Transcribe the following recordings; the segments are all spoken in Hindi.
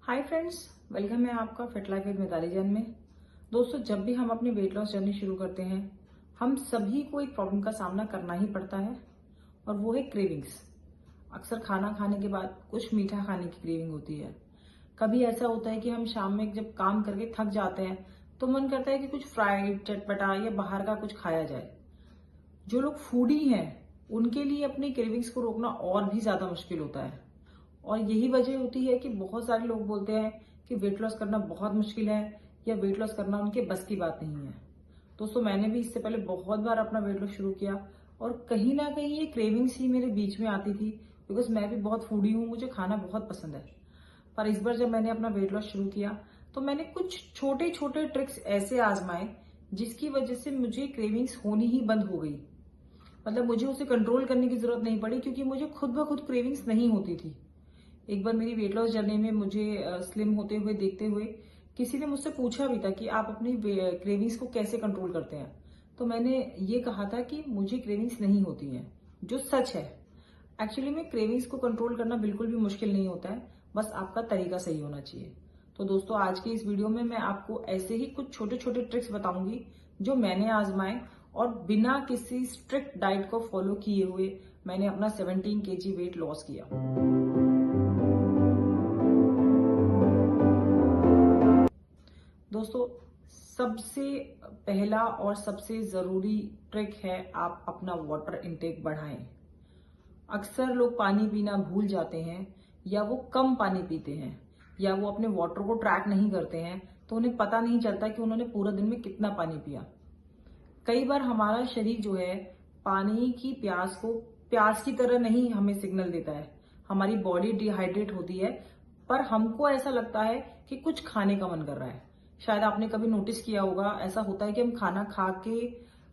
हाय फ्रेंड्स, वेलकम है आपका fit life with Mitali Jain में। दोस्तों, जब भी हम अपनी वेट लॉस जर्नी शुरू करते हैं, हम सभी को एक प्रॉब्लम का सामना करना ही पड़ता है और वो है क्रेविंग्स। अक्सर खाना खाने के बाद कुछ मीठा खाने की क्रेविंग होती है। कभी ऐसा होता है कि हम शाम में जब काम करके थक जाते हैं तो मन करता है कि कुछ फ्राइड, चटपटा या बाहर का कुछ खाया जाए। जो लोग फूडी हैं उनके लिए अपनी क्रेविंग्स को रोकना और भी ज्यादा मुश्किल होता है। और यही वजह होती है कि बहुत सारे लोग बोलते हैं कि वेट लॉस करना बहुत मुश्किल है या वेट लॉस करना उनके बस की बात नहीं है। दोस्तों, मैंने भी इससे पहले बहुत बार अपना वेट लॉस शुरू किया और कहीं ना कहीं ये क्रेविंग्स ही मेरे बीच में आती थी, बिकॉज मैं भी बहुत फूडी हूँ, मुझे खाना बहुत पसंद है। पर इस बार जब मैंने अपना वेट लॉस शुरू किया तो मैंने कुछ छोटे छोटे ट्रिक्स ऐसे आजमाए जिसकी वजह से मुझे क्रेविंग्स होनी ही बंद हो गई। मतलब मुझे उसे कंट्रोल करने की जरूरत नहीं पड़ी, क्योंकि मुझे खुद ब खुद क्रेविंग्स नहीं होती थी। एक बार मेरी वेट लॉस जर्नी में मुझे स्लिम होते हुए देखते हुए किसी ने मुझसे पूछा भी था कि आप अपनी क्रेविंग्स को कैसे कंट्रोल करते हैं। तो मैंने ये कहा था कि मुझे क्रेविंग्स नहीं होती हैं, जो सच है। एक्चुअली में क्रेविंग्स को कंट्रोल करना बिल्कुल भी मुश्किल नहीं होता है, बस आपका तरीका सही होना चाहिए। तो दोस्तों, आज की इस वीडियो में मैं आपको ऐसे ही कुछ छोटे छोटे ट्रिक्स बताऊंगी जो मैंने आजमाए और बिना किसी स्ट्रिक्ट डाइट को फॉलो किए हुए मैंने अपना 17 kg वेट लॉस किया। दोस्तों, सबसे पहला और सबसे जरूरी ट्रिक है आप अपना वाटर इनटेक बढ़ाएं। अक्सर लोग पानी पीना भूल जाते हैं या वो कम पानी पीते हैं या वो अपने वाटर को ट्रैक नहीं करते हैं, तो उन्हें पता नहीं चलता कि उन्होंने पूरा दिन में कितना पानी पिया। कई बार हमारा शरीर जो है पानी की प्यास को प्यास की तरह नहीं हमें सिग्नल देता है। हमारी बॉडी डिहाइड्रेट होती है, पर हमको ऐसा लगता है कि कुछ खाने का मन कर रहा है। शायद आपने कभी नोटिस किया होगा, ऐसा होता है कि हम खाना खा के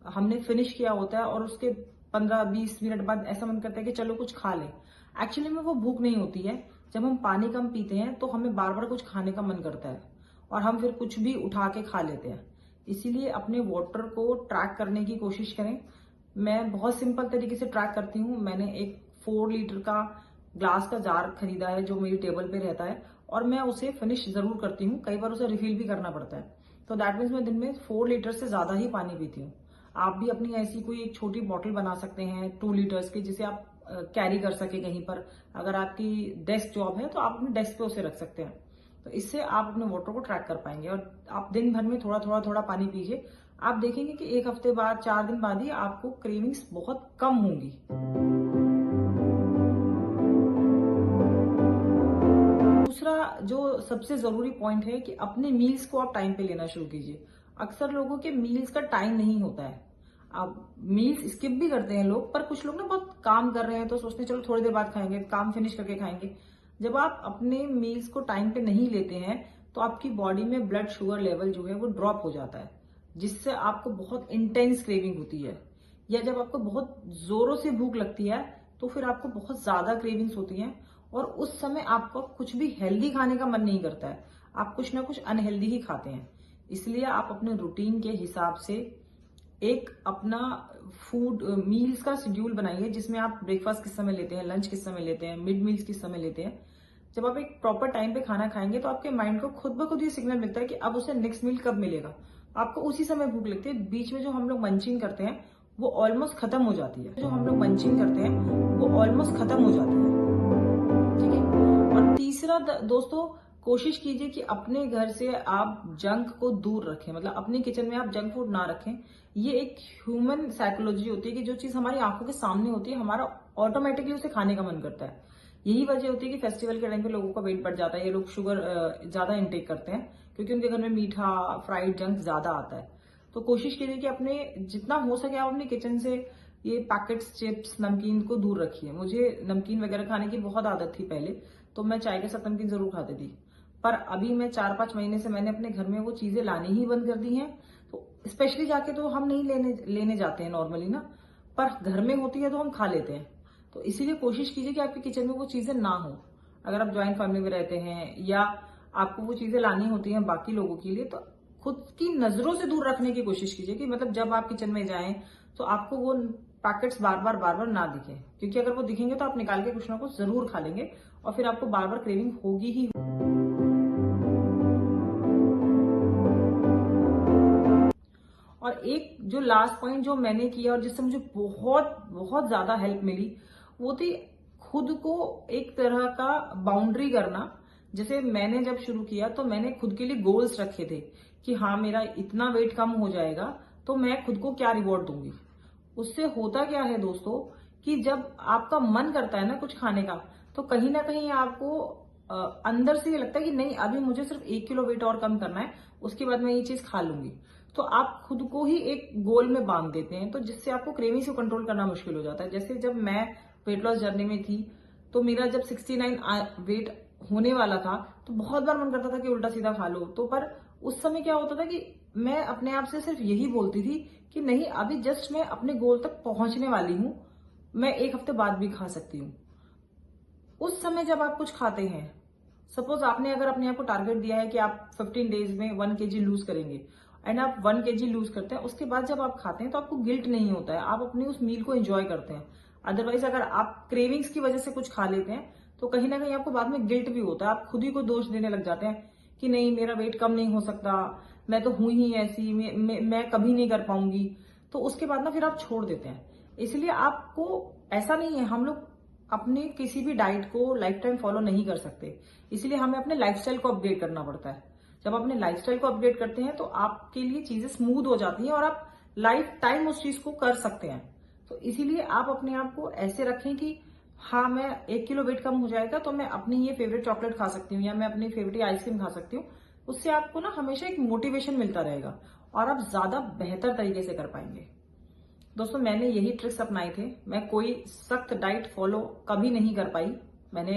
हमने फिनिश किया होता है और उसके 15-20 मिनट बाद ऐसा मन करता है कि चलो कुछ खा ले। एक्चुअली में वो भूख नहीं होती है। जब हम पानी कम पीते हैं तो हमें बार बार कुछ खाने का मन करता है और हम फिर कुछ भी उठा के खा लेते हैं। इसीलिए अपने वाटर को ट्रैक करने की कोशिश करें। मैं बहुत सिंपल तरीके से ट्रैक करती हूँ। मैंने एक 4 लीटर का ग्लास का जार खरीदा है जो मेरी टेबल पे रहता है और मैं उसे फिनिश जरूर करती हूँ। कई बार उसे रिफिल भी करना पड़ता है। तो दैट मीन्स मैं दिन में 4 लीटर से ज्यादा ही पानी पीती हूँ। आप भी अपनी ऐसी कोई एक छोटी बॉटल बना सकते हैं 2 लीटर्स की, जिसे आप कैरी कर सके कहीं पर। अगर आपकी डेस्क जॉब है तो आप अपने डेस्क पे उसे रख सकते हैं। तो इससे आप अपने वाटर को ट्रैक कर पाएंगे और आप दिन भर में थोड़ा थोड़ा थोड़ा पानी पीजिए। आप देखेंगे कि एक हफ्ते बाद, 4 दिन बाद ही आपको क्रेविंग्स बहुत कम होंगी। दूसरा जो सबसे जरूरी पॉइंट है कि अपने मील्स को आप टाइम पे लेना शुरू कीजिए। अक्सर लोगों के मील्स का टाइम नहीं होता है। आप मील्स स्किप भी करते हैं लोग, पर कुछ लोग ना बहुत काम कर रहे हैं तो सोचते हैं चलो थोड़ी देर बाद खाएंगे, काम फिनिश करके खाएंगे। जब आप अपने मील्स को टाइम पे नहीं लेते हैं तो आपकी बॉडी में ब्लड शुगर लेवल जो है वो ड्रॉप हो जाता है, जिससे आपको बहुत इंटेंस क्रेविंग होती है। या जब आपको बहुत जोरों से भूख लगती है तो फिर आपको बहुत ज्यादा क्रेविंग्स होती हैं और उस समय आपको कुछ भी हेल्दी खाने का मन नहीं करता है। आप कुछ ना कुछ अनहेल्दी ही खाते हैं। इसलिए आप अपने रूटीन के हिसाब से एक अपना फूड मील्स का शेड्यूल बनाइए, जिसमें आप ब्रेकफास्ट किस समय लेते हैं, लंच किस समय लेते हैं, मिड मील्स किस समय लेते हैं। जब आप एक प्रॉपर टाइम पे खाना खाएंगे तो आपके माइंड को खुद ब खुद ये सिग्नल मिलता है कि अब उसे नेक्स्ट मील कब मिलेगा। आपको उसी समय भूख लगती है। बीच में जो हम लोग मंचिंग करते हैं वो ऑलमोस्ट खत्म हो जाती है। जो हम लोग मंचिंग करते हैं वो ऑलमोस्ट खत्म हो जाती है। ठीक है। और तीसरा दोस्तों, कोशिश कीजिए कि अपने घर से आप जंक को दूर रखें। मतलब अपने किचन में आप जंक फूड ना रखें। ये एक ह्यूमन साइकोलॉजी होती है कि जो चीज हमारी आंखों के सामने होती है हमारा ऑटोमेटिकली उसे खाने का मन करता है। यही वजह होती है कि फेस्टिवल के टाइम पे लोगों का वेट बढ़ जाता है। ये लोग शुगर ज्यादा इंटेक करते हैं क्योंकि उनके घर में मीठा, फ्राइड, जंक ज्यादा आता है। तो कोशिश कीजिए कि अपने जितना हो सके आप अपने किचन से ये पैकेट्स, चिप्स, नमकीन को दूर रखिए। मुझे नमकीन वगैरह खाने की बहुत आदत थी पहले, तो मैं चाय के साथ नमकीन जरूर खाती थी। पर अभी मैं 4-5 महीने से मैंने अपने घर में वो चीजें लानी ही बंद कर दी हैं। तो स्पेशली जाके तो हम नहीं लेने जाते हैं नॉर्मली ना, पर घर में होती है तो हम खा लेते हैं। तो इसीलिए कोशिश कीजिए कि आपके किचन में वो चीजें ना हो। अगर आप ज्वाइंट फैमिली में रहते हैं या आपको वो चीजें लानी होती हैं बाकी लोगों के लिए, तो खुद की नजरों से दूर रखने की कोशिश कीजिए कि मतलब जब आप किचन में जाएं तो आपको वो पैकेट्स बार बार ना दिखे, क्योंकि अगर वो दिखेंगे तो आप निकाल के कुछ ना कुछ जरूर खा लेंगे और फिर आपको बार बार क्रेविंग होगी ही। और एक जो लास्ट पॉइंट जो मैंने किया और जिससे मुझे बहुत बहुत ज्यादा हेल्प मिली, वो थी खुद को एक तरह का बाउंड्री करना। जैसे मैंने जब शुरू किया तो मैंने खुद के लिए गोल्स रखे थे कि हाँ, मेरा इतना वेट कम हो जाएगा तो मैं खुद को क्या रिवॉर्ड दूंगी। उससे होता क्या है दोस्तों, कि जब आपका मन करता है ना कुछ खाने का, तो कहीं ना कहीं आपको अंदर से ये लगता है कि नहीं, अभी मुझे सिर्फ 1 किलो वेट और कम करना है, उसके बाद मैं ये चीज खा लूंगी। तो आप खुद को ही एक गोल में बांध देते हैं, तो जिससे आपको क्रेविंग्स को कंट्रोल करना मुश्किल हो जाता है। जैसे जब मैं वेट लॉस जर्नी में थी, तो मेरा जब 69 वेट होने वाला था, तो बहुत बार मन करता था कि उल्टा सीधा खा लो। तो पर उस समय क्या होता था कि मैं अपने आप से सिर्फ यही बोलती थी कि नहीं, अभी जस्ट मैं अपने गोल तक पहुंचने वाली हूं, मैं 1 हफ्ते बाद भी खा सकती हूँ। उस समय जब आप कुछ खाते हैं, सपोज आपने अगर अपने आप को टारगेट दिया है कि आप 15 डेज में 1 kg लूज करेंगे, एंड आप 1 kg लूज करते हैं, उसके बाद जब आप खाते हैं तो आपको गिल्ट नहीं होता है, आप अपनी उस मील को एंजॉय करते हैं। अदरवाइज अगर आप क्रेविंग्स की वजह से कुछ खा लेते हैं, तो कहीं ना कहीं आपको बाद में गिल्ट भी होता है, आप खुद ही को दोष देने लग जाते हैं कि नहीं, मेरा वेट कम नहीं हो सकता, मैं तो हूं ही ऐसी, मैं कभी नहीं कर पाऊंगी। तो उसके बाद ना फिर आप छोड़ देते हैं। इसलिए आपको ऐसा नहीं है, हम लोग अपने किसी भी डाइट को लाइफ टाइम फॉलो नहीं कर सकते, इसलिए हमें अपने लाइफस्टाइल को अपग्रेड करना पड़ता है। जब अपने लाइफस्टाइल को अपग्रेड करते हैं तो आपके लिए चीजें स्मूथ हो जाती हैं और आप लाइफ टाइम उस चीज को कर सकते हैं। तो इसीलिए आप अपने आप को ऐसे रखें कि हाँ, मैं 1 किलो वेट कम हो जाएगा तो मैं अपनी ये फेवरेट चॉकलेट खा सकती हूँ या मैं अपनी फेवरेट आइसक्रीम खा सकती हूँ। उससे आपको ना हमेशा एक मोटिवेशन मिलता रहेगा और आप ज्यादा बेहतर तरीके से कर पाएंगे। दोस्तों, मैंने यही ट्रिक्स अपनाए थे। मैं कोई सख्त डाइट फॉलो कभी नहीं कर पाई। मैंने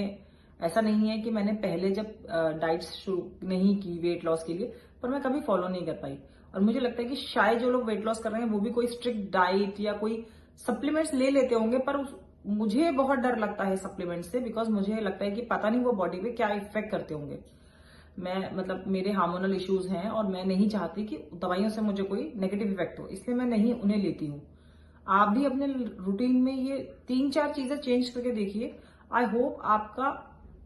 ऐसा नहीं है कि मैंने पहले जब डाइट शुरू नहीं की वेट लॉस के लिए, पर मैं कभी फॉलो नहीं कर पाई। और मुझे लगता है कि शायद जो लोग वेट लॉस कर रहे हैं वो भी कोई स्ट्रिक्ट डाइट या कोई सप्लीमेंट्स ले लेते होंगे, पर मुझे बहुत डर लगता है सप्लीमेंट से, बिकॉज मुझे लगता है कि पता नहीं वो बॉडी पे क्या इफेक्ट करते होंगे। मैं मतलब मेरे हार्मोनल इश्यूज हैं और मैं नहीं चाहती कि दवाइयों से मुझे कोई नेगेटिव इफेक्ट हो, इसलिए मैं नहीं उन्हें लेती हूँ। आप भी अपने रूटीन में ये 3-4 चीजें चेंज करके देखिए। आई होप आपका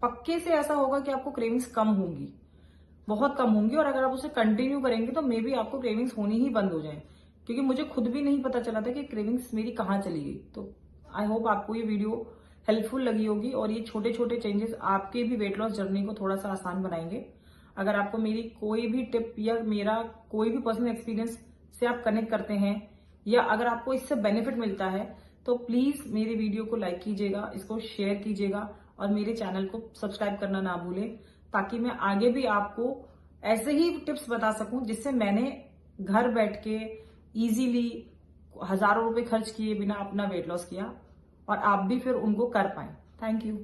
पक्के से ऐसा होगा कि आपको क्रेविंग्स कम होंगी, बहुत कम होंगी। और अगर आप उसे कंटिन्यू करेंगे तो मे बी आपको क्रेविंग्स होनी ही बंद हो जाए, क्योंकि मुझे खुद भी नहीं पता चला था कि क्रेविंग्स मेरी कहाँ चली गई। तो आई होप आपको ये वीडियो हेल्पफुल लगी होगी और ये छोटे छोटे चेंजेस आपके भी वेट लॉस जर्नी को थोड़ा सा आसान बनाएंगे। अगर आपको मेरी कोई भी टिप या मेरा कोई भी पर्सनल एक्सपीरियंस से आप कनेक्ट करते हैं, या अगर आपको इससे बेनिफिट मिलता है, तो प्लीज मेरे वीडियो को लाइक कीजिएगा, इसको शेयर कीजिएगा और मेरे चैनल को सब्सक्राइब करना ना भूलें, ताकि मैं आगे भी आपको ऐसे ही टिप्स बता सकूं जिससे मैंने घर बैठ के इजीली हजारों रुपए खर्च किए बिना अपना वेट लॉस किया और आप भी फिर उनको कर पाए। Thank you.